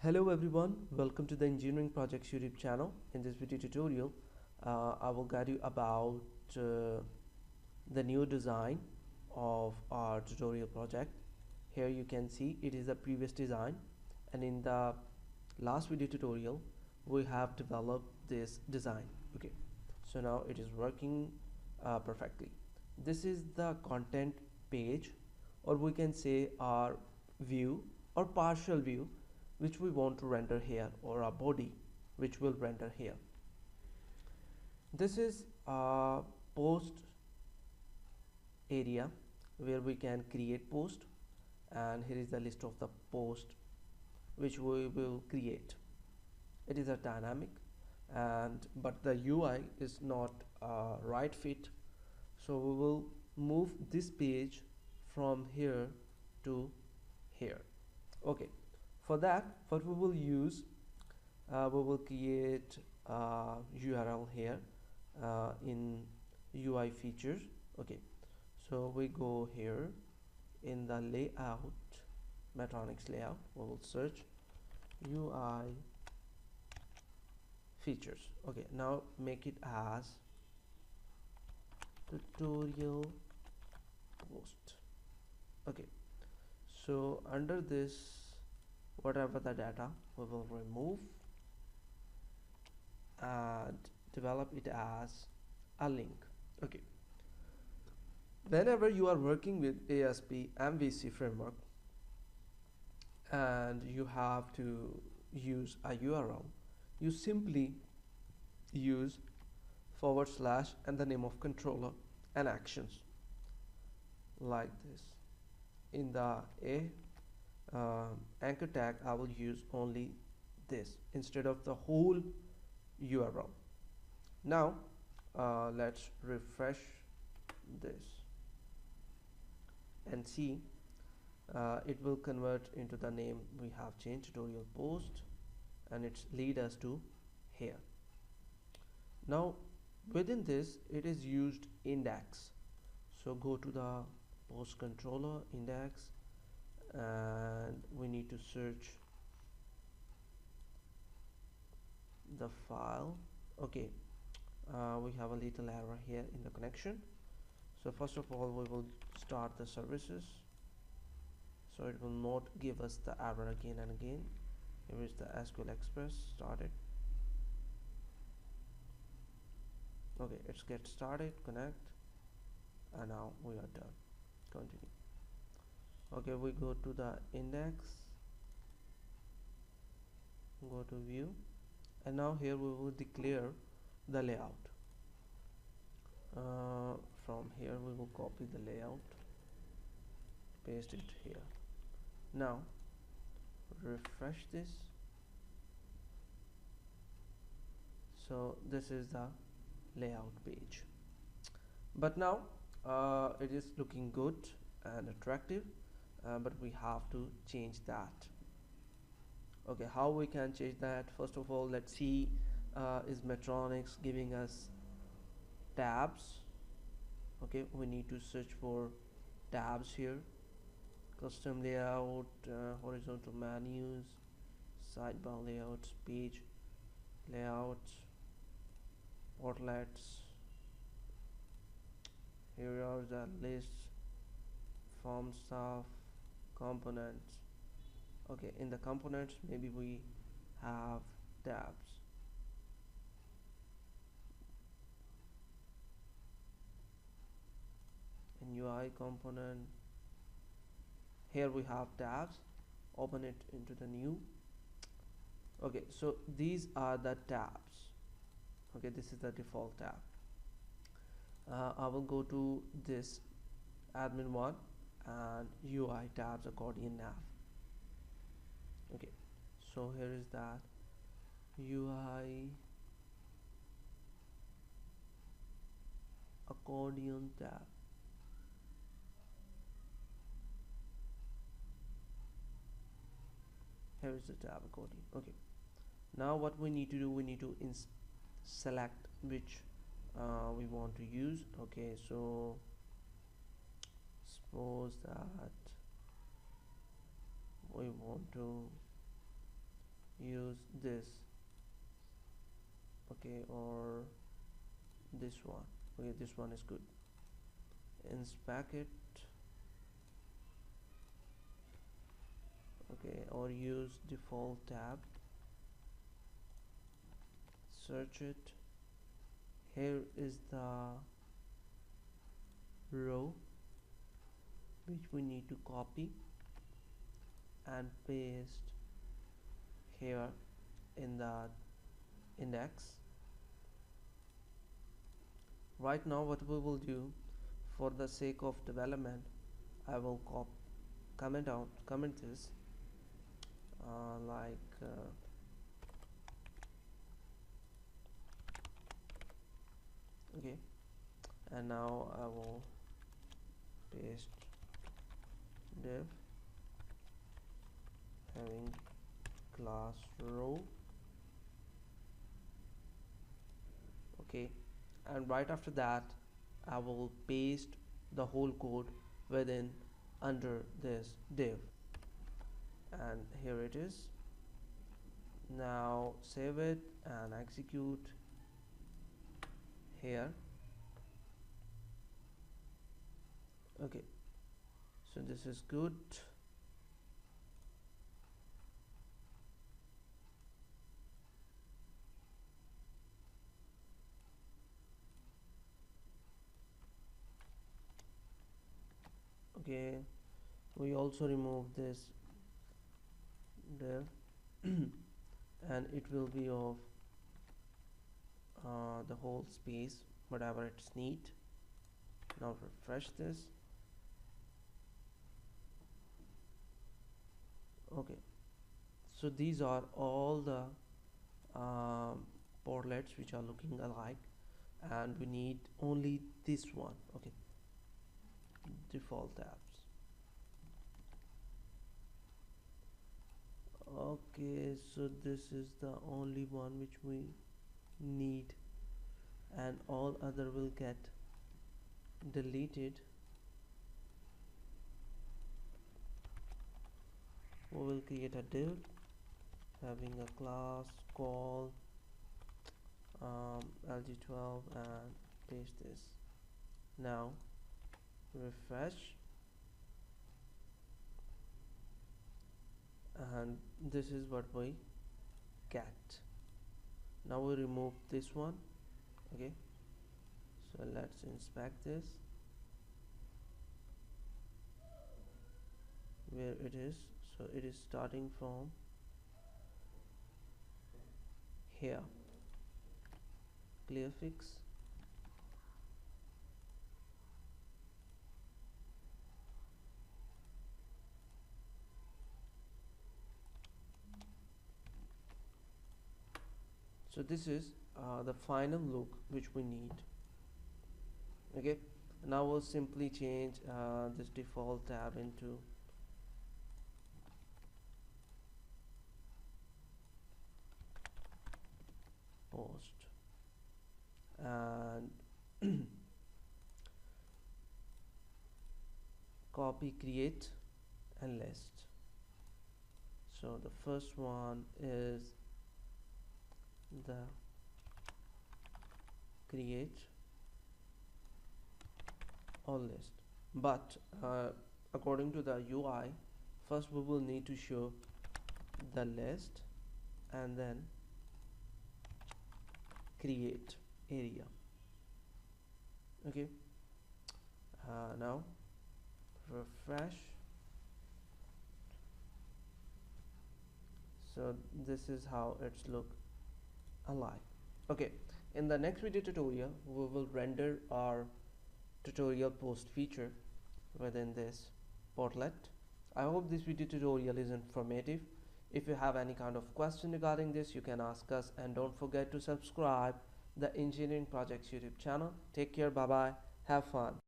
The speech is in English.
Hello everyone, welcome to the Engineering Projects YouTube channel. In this video tutorial, I will guide you about the new design of our tutorial project. Here you can see it is a previous design, and in the last video tutorial we have developed this design. Okay, so now it is working perfectly. This is the content page, or we can say our view or partial view which we want to render here, or a body which will render here. This is a post area where we can create post, and here is the list of the post which we will create. It is a dynamic, and but the UI is not a right fit, so we will move this page from here to here. Okay, for that, what we will use, we will create a URL here in UI features. Okay, so we go here in the layout, Matronics layout, we will search UI features. Okay, now make it as tutorial post. Okay, so under this, whatever the data, we will remove and develop it as a link. Okay, whenever you are working with ASP MVC framework and you have to use a URL, you simply use / and the name of controller and actions like this. In the anchor tag, I will use only this instead of the whole URL. Now let's refresh this and see it will convert into the name we have changed, tutorial post, and it's lead us to here. Now within this it is used index, so go to the post controller index and we need to search the file. Okay, we have a little error here in the connection, so first of all we will start the services so it will not give us the error again and again. Here is the SQL Express started. Okay, let's get started, connect, and now we are done. Continue. Okay, we go to the index, go to view, and now here we will declare the layout. From here we will copy the layout, paste it here. Now refresh this. So this is the layout page, but now it is looking good and attractive, but we have to change that. Okay, how we can change that? First of all, let's see, is Matronics giving us tabs? Okay, we need to search for tabs here. Custom layout, horizontal menus, sidebar layouts, page layouts, portlets. Here are the lists, form stuff, components. Okay, in the components maybe we have tabs. In UI component, here we have tabs. Open it into the new. Okay, so these are the tabs. Okay, this is the default tab. I will go to this admin one and UI tabs, accordion nav. Okay, so here is that UI accordion tab. Here is the tab accordion. Okay, now what we need to do, we need to select which we want to use. Okay, so suppose that we want to use this, okay, or this one. Okay, this one is good. Inspect it, okay, or use default tab, search it. Here is the row which we need to copy and paste here in the index. Right now what we will do, for the sake of development, I will comment this okay, and now I will paste div having class row, okay, and right after that I will paste the whole code within under this div, and here it is. Now save it and execute here. Okay, so this is good. Okay, we also remove this div and it will be of the whole space, whatever it's need. Now refresh this. Okay, so these are all the portlets which are looking alike, and we need only this one. Okay, default tabs. Okay, so this is the only one which we need, and all other will get deleted. We will create a div having a class called LG12 and paste this. Now refresh, and this is what we get. Now we remove this one. Okay, so let's inspect this, where it is. So it is starting from here, clear fix. So this is the final look which we need. Okay, now we'll simply change this default tab into post, and copy, create and list. So the first one is the create all list, but according to the UI, first we will need to show the list and then create area. Okay, now refresh. So this is how it's look alike. Okay, in the next video tutorial we will render our tutorial post feature within this portlet. I hope this video tutorial is informative. If you have any kind of question regarding this, you can ask us, and don't forget to subscribe the Engineering Projects YouTube channel. Take care, bye bye, have fun.